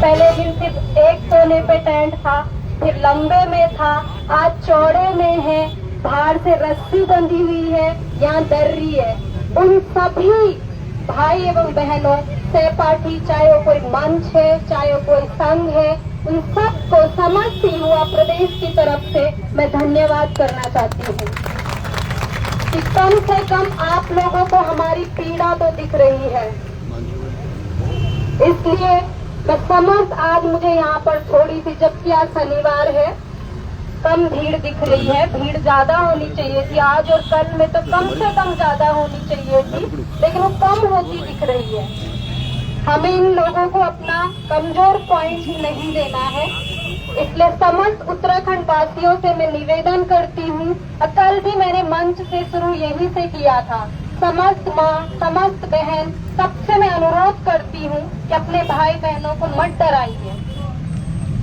पहले दिन सिर्फ एक कोने पे टेंट था, फिर लंबे में था, आज चौड़े में है, बाहर से रस्सी बंधी हुई है, यहाँ दर्री है। उन सभी भाई एवं बहनों, सहपाठी, चाहे वो कोई मंच है, चाहे वो कोई संघ है, उन सबको समस्त युवा प्रदेश की तरफ से मैं धन्यवाद करना चाहती हूँ कि कम से कम आप लोगों को हमारी पीड़ा तो दिख रही है। इसलिए मैं समस्त आज मुझे यहाँ पर थोड़ी सी, जबकि आज शनिवार है, कम भीड़ दिख रही है। भीड़ ज्यादा होनी चाहिए थी आज और कल में, तो कम से कम ज्यादा होनी चाहिए थी, लेकिन वो कम होती दिख रही है। हमें इन लोगों को अपना कमजोर पॉइंट नहीं देना है। इसलिए समस्त उत्तराखंड वासियों से मैं निवेदन करती हूँ, कल भी मैंने मंच से शुरू यहीं से किया था। समस्त माँ, समस्त बहन, सबसे मैं अनुरोध करती हूँ कि अपने भाई बहनों को मत डराइए,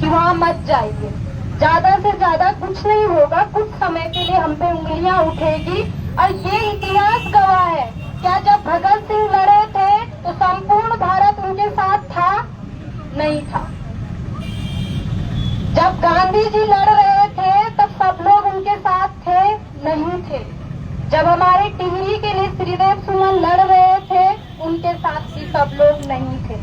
कि वहाँ मत जाइए। ज्यादा से ज्यादा कुछ नहीं होगा, कुछ समय के लिए हम पे उंगलियां उठेगी। और ये इतिहास गवाह है, क्या जब भगत सिंह लड़े थे तो संपूर्ण भारत उनके साथ था? नहीं था। जब गांधी जी लड़ रहे थे तब सब लोग उनके साथ थे? नहीं थे। जब हमारे टिहरी के लिए श्रीदेव सुमन लड़ रहे थे, उनके साथ भी सब लोग नहीं थे।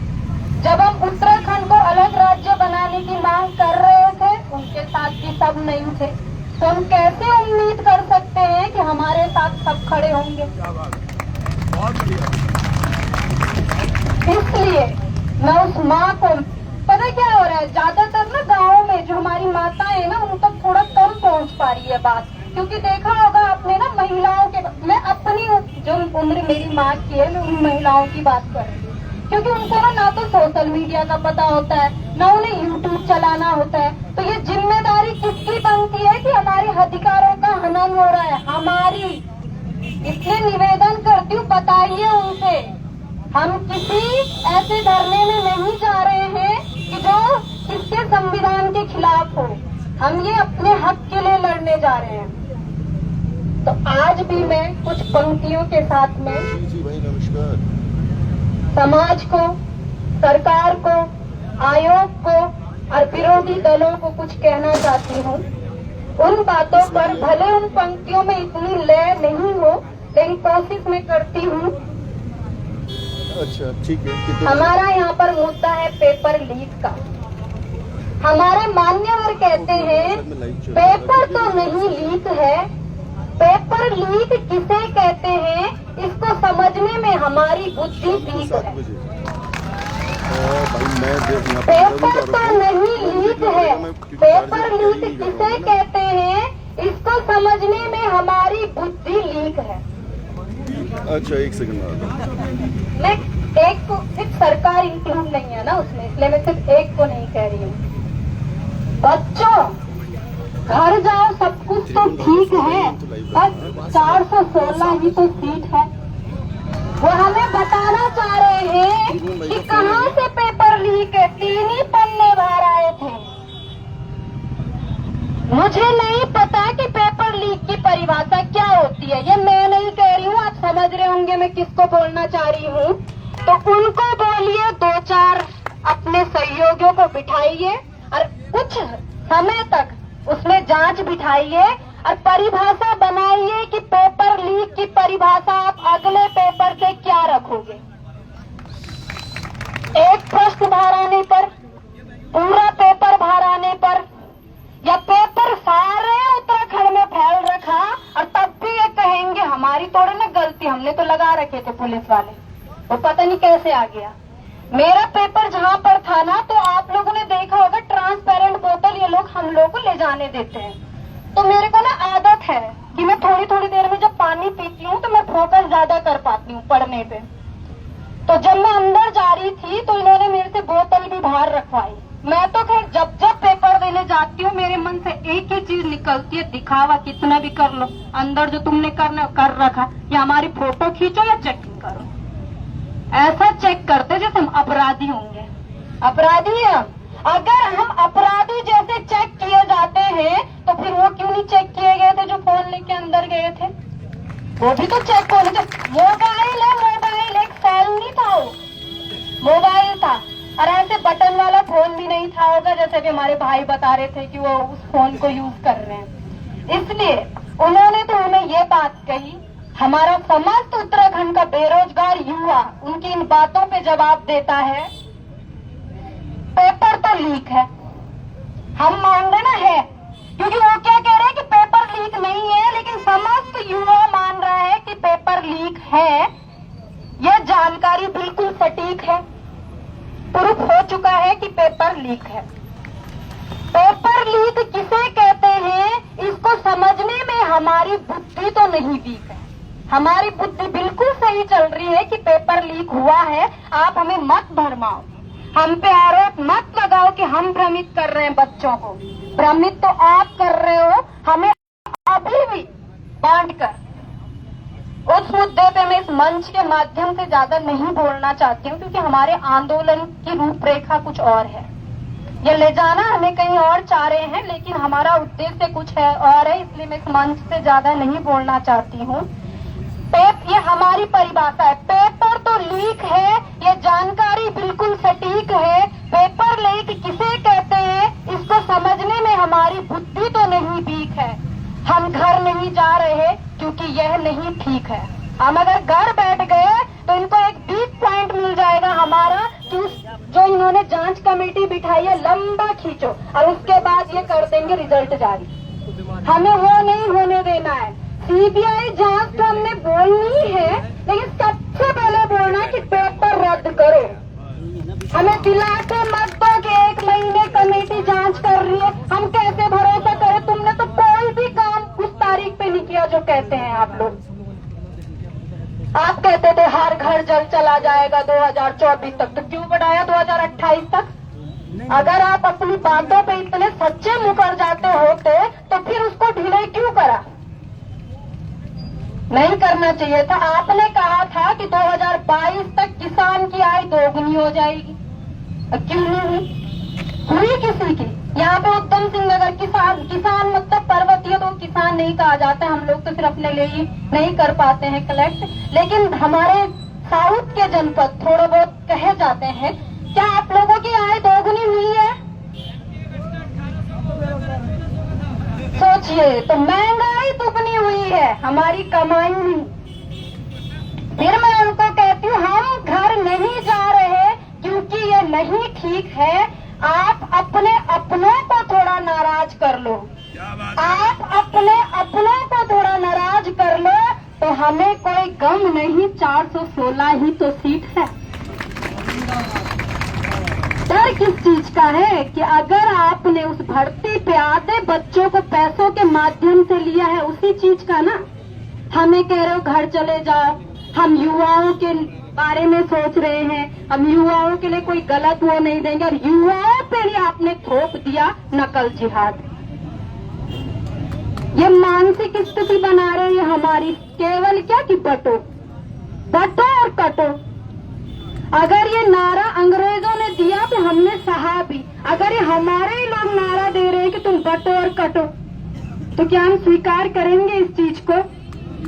जब हम उत्तराखंड को अलग राज्य बनाने की मांग कर रहे थे, उनके साथ भी सब नहीं थे। तो हम कैसे उम्मीद कर सकते हैं कि हमारे साथ सब खड़े होंगे? इसलिए मैं उस माँ को, पता क्या हो रहा है, ज्यादातर ना गाँव में जो हमारी माताएं है ना, उन तक थोड़ा कम पहुँच पा रही है बात। क्योंकि देखा होगा आपने ना, महिलाओं के, मैं अपनी जो उम्र मेरी माँ की है, मैं उन महिलाओं की बात कर रही हूँ, क्योंकि उनको ना तो सोशल मीडिया का पता होता है, ना उन्हें यूट्यूब चलाना होता है। तो ये जिम्मेदारी किसकी बनती है कि हमारे अधिकारों का हनन हो रहा है? हमारी। इसलिए निवेदन करती हूँ, बताइए उनसे, हम किसी ऐसे धरने में नहीं जा रहे हैं कि जो किसके संविधान के खिलाफ हो। हम ये अपने हक के लिए लड़ने जा रहे हैं। तो आज भी मैं कुछ पंक्तियों के साथ में समाज को, सरकार को, आयोग को और विरोधी दलों को कुछ कहना चाहती हूँ। उन बातों पर भले उन पंक्तियों में इतनी लय नहीं हो, लेकिन कोशिश मैं करती हूँ। अच्छा, ठीक है। हमारा यहाँ पर मुद्दा है पेपर लीक का। हमारे मान्यवर कहते हैं पेपर तो नहीं लीक है, पेपर लीक किसे कहते हैं इसको समझने में हमारी बुद्धि वीक है। पेपर तो नहीं लीक है, पेपर लीक किसे कहते हैं इसको समझने में हमारी बुद्धि लीक है। अच्छा, एक सेकंड। मैं एक को, सिर्फ सरकार इंक्लूड नहीं है ना उसमें, इसलिए मैं सिर्फ एक को नहीं कह रही हूँ। बच्चों, घर जाओ, सब कुछ तो ठीक है, बस 416 ही तो सीट है। वो हमें बताना चाह रहे हैं कि कहाँ से पेपर लीक है, 3 ही पन्ने बाहर आए थे। मुझे नहीं पता कि पेपर लीक की परिभाषा क्या होती है, ये मैं नहीं कह रही हूँ, आप समझ रहे होंगे मैं किसको बोलना चाह रही हूँ। तो उनको बोलिए, 2-4 अपने सहयोगियों को बिठाइए और कुछ समय तक उसमें जांच बिठाइए और परिभाषा बनाइए कि पेपर लीक की परिभाषा आप अगले पेपर से क्या रखोगे। एक प्रश्न बाहर आने पर, पूरा पेपर बाहर आने पर, या पेपर सारे उत्तराखंड में फैल रखा और तब भी ये कहेंगे हमारी थोड़ी ना गलती, हमने तो लगा रखे थे पुलिस वाले, वो पता नहीं कैसे आ गया। मेरा पेपर जहाँ पर था ना, तो आप लोगों ने देखा होगा ट्रांसपेरेंट बोतल ये लोग हम लोग को ले जाने देते हैं। तो मेरे को ना आदत है कि मैं थोड़ी थोड़ी देर में जब पानी पीती हूँ तो मैं फोकस ज्यादा कर पाती हूँ पढ़ने पे। तो जब मैं अंदर जा रही थी तो इन्होंने मेरे से बोतल भी बाहर रखवाई। मैं तो खैर जब जब पेपर देने जाती हूँ मेरे मन से एक ही चीज निकलती है, दिखावा कितना भी कर लो, अंदर जो तुमने कर रखा, या हमारी फोटो खींचो या चेकिंग करो। ऐसा चेक करते जैसे हम अपराधी होंगे। अपराधी हैं हम। अगर हम अपराधी जैसे चेक किए जाते हैं तो फिर वो क्यों नहीं चेक किए गए थे जो फोन लेके अंदर गए थे? वो भी तो चेक होने थे। मोबाइल है, मोबाइल एक सेल नहीं था, वो मोबाइल था। और ऐसे बटन वाला फोन नहीं था होगा, जैसे कि हमारे भाई बता रहे थे कि वो उस फोन को यूज कर रहे हैं। इसलिए उन्होंने तो हमें ये बात कही, हमारा समस्त उत्तराखंड का बेरोजगार युवा उनकी इन बातों पे जवाब देता है, पेपर तो लीक है। हम मान रहे ना है, क्योंकि वो क्या कह रहे हैं कि पेपर लीक नहीं है, लेकिन समस्त युवा मान रहा है कि पेपर लीक है। यह जानकारी बिल्कुल सटीक है, प्रूफ हो चुका है कि पेपर लीक है। पेपर लीक किसे कहते हैं, इसको समझने में हमारी बुद्धि तो नहीं वीक है। हमारी बुद्धि बिल्कुल सही चल रही है कि पेपर लीक हुआ है। आप हमें मत भरमाओ, हम पे आरोप मत लगाओ कि हम भ्रमित कर रहे हैं बच्चों को। भ्रमित तो आप कर रहे हो, हमें अभी भी बांटकर। उस मुद्दे पे मैं इस मंच के माध्यम से ज्यादा नहीं बोलना चाहती हूँ, क्योंकि हमारे आंदोलन की रूपरेखा कुछ और है। ये ले जाना हमें कहीं और चाह रहे हैं, लेकिन हमारा उद्देश्य कुछ है और है, इसलिए मैं इस मंच से ज्यादा नहीं बोलना चाहती हूँ। ये हमारी परिभाषा है, पेपर तो लीक है, ये जानकारी बिल्कुल सटीक है। पेपर लीक किसे कहते हैं, इसको समझने में हमारी बुद्धि तो नहीं वीक है। हम घर नहीं जा रहे क्योंकि यह नहीं ठीक है। हम अगर घर बैठ गए तो इनको एक वीक पॉइंट मिल जाएगा हमारा, कि जो इन्होंने जांच कमेटी बिठाई है लंबा खींचो, और उसके बाद ये कर देंगे रिजल्ट जारी। हमें वो नहीं होने देना है। सीबीआई जांच तो हमने बोलनी है, लेकिन सबसे पहले बोलना कि पेपर रद्द करो। हमें दिलाते मत दो कि 1 महीने कमेटी जांच कर रही है। हम कैसे भरोसा करें, तुमने तो कोई भी काम उस तारीख पे नहीं किया जो कहते हैं आप लोग। आप कहते थे हर घर जल चला जाएगा 2024 तक, तो क्यों बढ़ाया 2028 तक? अगर आप अपनी बातों पे इतने सच्चे मुकर जाते होते तो फिर उसको ढिलाई क्यों करा? नहीं करना चाहिए था। आपने कहा था कि 2022 तक किसान की आय दोगुनी हो जाएगी, क्यों नहीं हुई किसी की? यहाँ पे उद्यम सिंह नगर किसान मतलब पर्वतीय तो किसान नहीं कहा जाता, हम लोग तो सिर्फ अपने लिए ही नहीं कर पाते हैं कलेक्ट, लेकिन हमारे साउथ के जनपद थोड़े बहुत कहे जाते हैं। क्या आप लोगों की आय दोगुनी हुई है? सोचिए, तो महंगाई दुगनी हुई है, हमारी कमाई नहीं। फिर मैं उनको कहती हूँ हम घर नहीं जा रहे क्योंकि ये नहीं ठीक है। आप अपने अपनों को थोड़ा नाराज कर लो, आप अपने अपनों को थोड़ा नाराज कर लो, तो हमें कोई गम नहीं। 416 ही तो सीट है। डर किस चीज का है कि अगर आपने उस भर्ती पे आधे बच्चों को पैसों के माध्यम से लिया है, उसी चीज का ना। हमें कह रहे हो घर चले जाओ, हम युवाओं के बारे में सोच रहे हैं, हम युवाओं के लिए कोई गलत वो नहीं देंगे, और युवाओं पे ही आपने थोप दिया नकल जिहाद। ये मानसिक स्थिति बना रहे हैं हमारी, केवल क्या कि बटो और कटो। अगर ये नारा अंग्रेजों ने दिया तो हमने सहा भी, अगर ये हमारे ही लोग नारा दे रहे हैं कि तुम बटो और कटो, तो क्या हम स्वीकार करेंगे इस चीज को?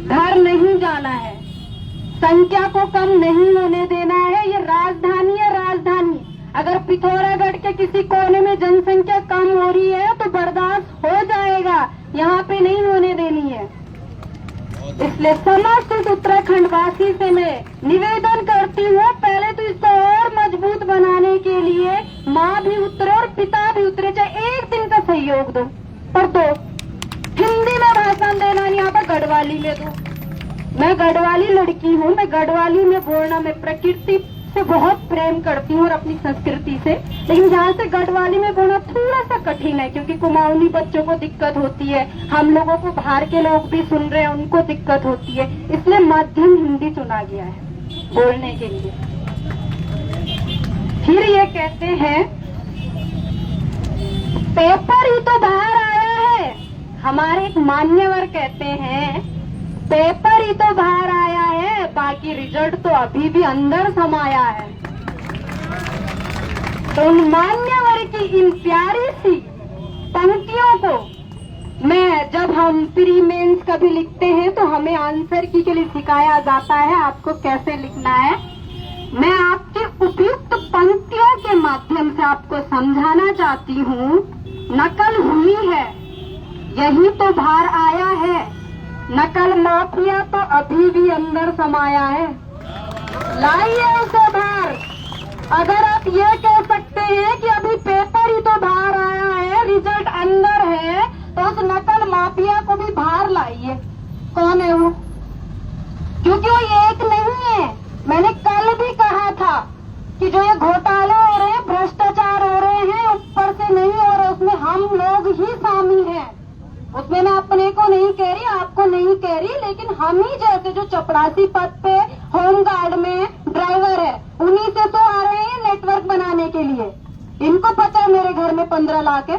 घर नहीं जाना है, संख्या को कम नहीं होने देना है। ये राजधानी है, राजधानी। अगर पिथौरागढ़ के किसी कोने में जनसंख्या कम हो रही है तो बर्दाश्त हो जाएगा, यहाँ पे नहीं होने देनी है। इसलिए समस्त उत्तराखंड वासी से मैं निवेदन करती हूँ, पहले तो इसको और मजबूत बनाने के लिए माँ भी उतरे और पिता भी उतरे, चाहे एक दिन का सहयोग दो, पर दो। हिंदी में भाषण देना नहीं, यहाँ पर गढ़वाली में दो। मैं गढ़वाली लड़की हूँ, मैं गढ़वाली में बोलना, मैं प्रकृति से बहुत प्रेम करती हूँ और अपनी संस्कृति से, लेकिन यहाँ से गढ़वाली में बोलना थोड़ा सा कठिन है, क्योंकि कुमाऊनी बच्चों को दिक्कत होती है, हम लोगों को बाहर के लोग भी सुन रहे हैं, उनको दिक्कत होती है, इसलिए माध्यम हिंदी चुना गया है बोलने के लिए। फिर ये कहते हैं पेपर ही तो बाहर आया है, हमारे एक मान्यवर कहते हैं पेपर ही तो बाहर आया है, बाकी रिजल्ट तो अभी भी अंदर समाया है। तो उन मान्यवर की इन प्यारी सी पंक्तियों को मैं, जब हम प्री मेंस कभी लिखते हैं तो हमें आंसर की के लिए सिखाया जाता है आपको कैसे लिखना है। मैं आप कि उपयुक्त पंक्तियों के माध्यम से आपको समझाना चाहती हूँ। नकल हुई है, यही तो बाहर आया है। नकल माफिया तो अभी भी अंदर समाया है, लाइए उसे बाहर। अगर आप ये कह सकते हैं कि अभी पेपर ही तो बाहर आया है, रिजल्ट अंदर है, तो उस नकल माफिया को भी बाहर लाइए। कौन है वो? क्योंकि वो एक नहीं है। मैंने कल भी कहा था कि जो ये घोटाले हो रहे हैं, भ्रष्टाचार हो रहे हैं, ऊपर से नहीं हो रहे, उसमें हम लोग ही शामिल हैं। उसमें मैं अपने को नहीं कह रही, आपको नहीं कह रही, लेकिन हम ही जैसे जो चपरासी पद पे होमगार्ड में ड्राइवर है, उन्हीं से तो आ रहे हैं नेटवर्क बनाने के लिए। इनको पता है मेरे घर में 15 लाख है,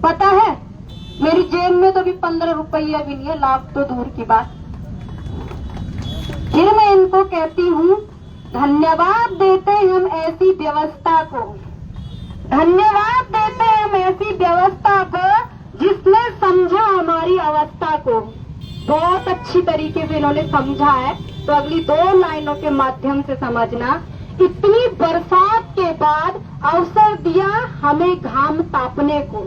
पता है। मेरी जेब में तो भी 15 रुपया भी नहीं है, लाख तो दूर की बात। फिर मैं इनको कहती हूँ, धन्यवाद देते हैं हम ऐसी व्यवस्था को, धन्यवाद देते हैं हम ऐसी व्यवस्था को जिसने समझा हमारी अवस्था को। बहुत अच्छी तरीके से इन्होंने समझा है, तो अगली 2 लाइनों के माध्यम से समझना। इतनी बरसात के बाद अवसर दिया हमें घाम तापने को।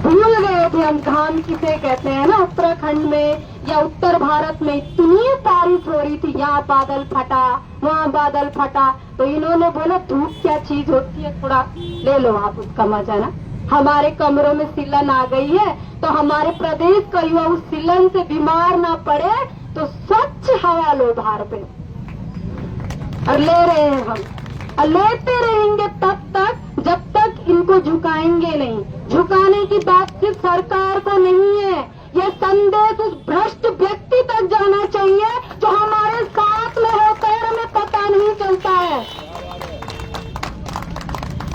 भूल गए थे हम घाम किसे कहते हैं ना। उत्तराखंड में या उत्तर भारत में इतनी बारिश हो रही थी, यहाँ बादल फटा, वहाँ बादल फटा, तो इन्होंने बोला धूप क्या चीज होती है, थोड़ा ले लो आप उसका मजा ना। हमारे कमरों में सिलन आ गई है, तो हमारे प्रदेश का युवा उस सिलन से बीमार ना पड़े, तो स्वच्छ हवा लो बाहर पे। और ले रहे हैं हम, और लेते रहेंगे तब तक जब तक इनको झुकाएंगे नहीं। झुकाने की बात सिर्फ सरकार को नहीं है, ये संदेश उस भ्रष्ट व्यक्ति तक जाना चाहिए जो हमारे साथ में होता है, हमें पता नहीं चलता है।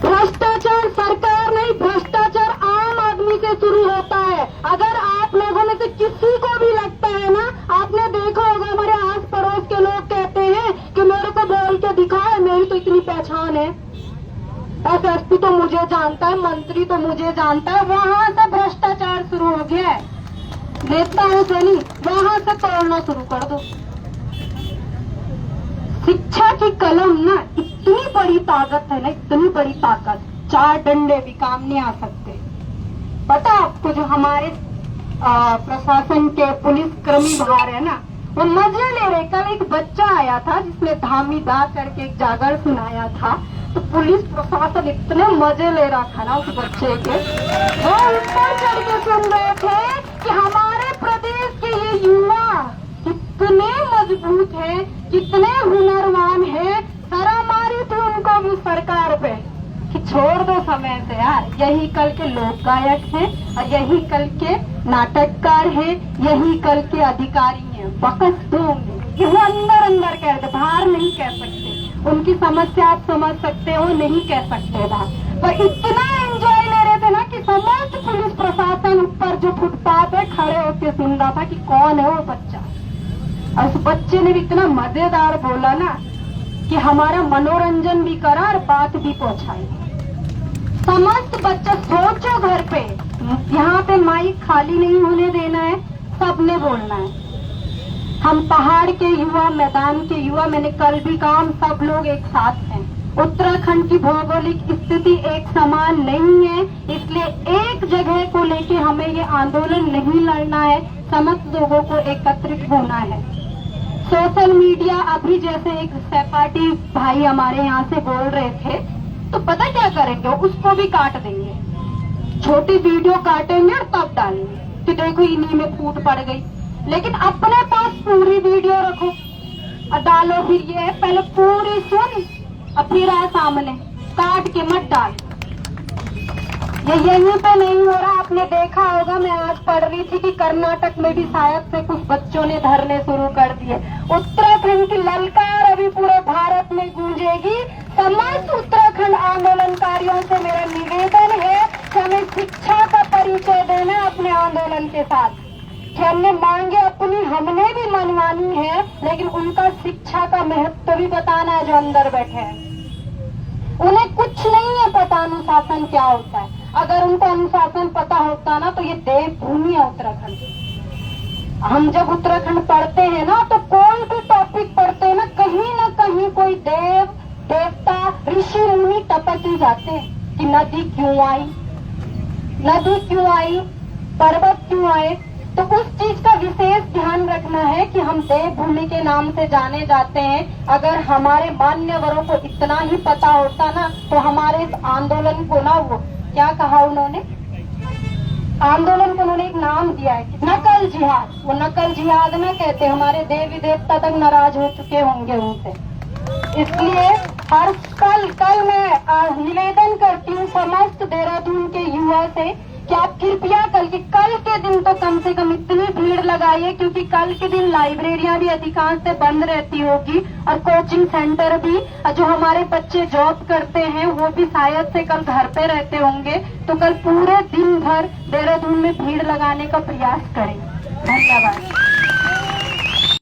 भ्रष्टाचार सरकार नहीं, भ्रष्टाचार आम आदमी से शुरू होता है। अगर आप लोगों में से किसी को भी लगता है ना, आपने देखा होगा हमारे आस पड़ोस के लोग कहते हैं कि मेरे को बोल के दिखाए, मेरी तो इतनी पहचान है, एसएसपी तो मुझे जानता है, मंत्री तो मुझे जानता है। वहां से भ्रष्टाचार शुरू हो गया है, नेताओं से नहीं, वहां से तोड़ना शुरू कर दो। शिक्षा की कलम ना इतनी बड़ी ताकत है ना, इतनी बड़ी ताकत, 4 डंडे भी काम नहीं आ सकते। पता आपको जो हमारे प्रशासन के पुलिस कर्मी बाहर है ना, वो मजे ले रहे। कल एक बच्चा आया था जिसने धामी दा करके एक जागर सुनाया था, तो पुलिस प्रशासन इतने मजे ले रहा था ना उस बच्चे के, वो ऊपर चढ़ के सुन रहे थे कि हमारे प्रदेश के ये युवा कितने मजबूत हैं, कितने हुनरवान हैं। शर्म आ रही थी उनको भी सरकार पे कि छोड़ दो समय से यार, यही कल के लोक गायक हैं और यही कल के नाटककार हैं, यही कल के अधिकारी हैं, बकस दूंगे। कि वो अंदर अंदर कहते, बाहर नहीं कह सकते। उनकी समस्या आप समझ सकते हो, नहीं कह सकते बाहर, पर इतना एंजॉय ले रहे थे ना कि समस्त पुलिस प्रशासन ऊपर जो फुटपाथ है खड़े होकर सुन रहा था कि कौन है वो बच्चा। और उस बच्चे ने भी इतना मजेदार बोला ना कि हमारा मनोरंजन भी करा और बात भी पहुंचाई। समस्त बच्चा सोचो, घर पे यहाँ पे माइक खाली नहीं होने देना है, सबने बोलना है। हम पहाड़ के युवा, मैदान के युवा, मैंने कल भी कहा, हम सब लोग एक साथ हैं। उत्तराखंड की भौगोलिक स्थिति एक समान नहीं है, इसलिए एक जगह को लेके हमें ये आंदोलन नहीं लड़ना है, समस्त लोगों को एकत्रित होना है। सोशल मीडिया अभी जैसे एक सहपाठी भाई हमारे यहाँ से बोल रहे थे, तो पता क्या करेंगे, उसको भी काट देंगे, छोटी वीडियो काटेंगे और तब डालेंगे कि देखो इन्हीं में फूट पड़ गई। लेकिन अपने पास पूरी वीडियो रखो और डालो। फिर ये है, पहले पूरी सुन और फिर आ सामने, काट के मत डाल। ये यहीं पे नहीं हो रहा, आपने देखा होगा, मैं आज पढ़ रही थी कि कर्नाटक में भी शायद से कुछ बच्चों ने धरने शुरू कर दिए। उत्तराखंड की ललकार अभी पूरे भारत में गूंजेगी। समस्त उत्तराखंड आंदोलनकारियों से मेरा निवेदन है कि हमें शिक्षा का परिचय देना अपने आंदोलन के साथ। हमने मांगे अपनी, हमने भी मनवानी है, लेकिन उनका शिक्षा का महत्व भी बताना है। जो अंदर बैठे हैं उन्हें कुछ नहीं है पता अनुशासन क्या होता है। अगर उनको अनुशासन पता होता ना, तो ये देवभूमि है उत्तराखंड। हम जब उत्तराखंड पढ़ते हैं ना तो कोई भी टॉपिक पढ़ते हैं ना कहीं कोई देव देवता ऋषि मुनि टपक ही जाते हैं कि नदी क्यों आई, पर्वत क्यों आए। तो उस चीज का विशेष ध्यान रखना है कि हम देवभूमि के नाम से जाने जाते हैं। अगर हमारे मान्यवरों को इतना ही पता होता ना तो हमारे इस आंदोलन को ना, वो क्या कहा उन्होंने, आंदोलन को उन्होंने एक नाम दिया है नकल जिहाद। वो नकल जिहाद ना कहते, हमारे देवी देवता तक नाराज हो चुके होंगे उनसे। इसलिए हर कल मैं निवेदन करती हूँ समस्त देहरादून के युवा से कि आप कृपया कल के दिन तो कम से कम इतनी भीड़ लगाइए, क्योंकि कल के दिन लाइब्रेरियां भी अधिकांश से बंद रहती होगी और कोचिंग सेंटर भी, जो हमारे बच्चे जॉब करते हैं वो भी शायद से कल घर पे रहते होंगे। तो कल पूरे दिन भर देहरादून में भीड़ लगाने का प्रयास करें। धन्यवाद।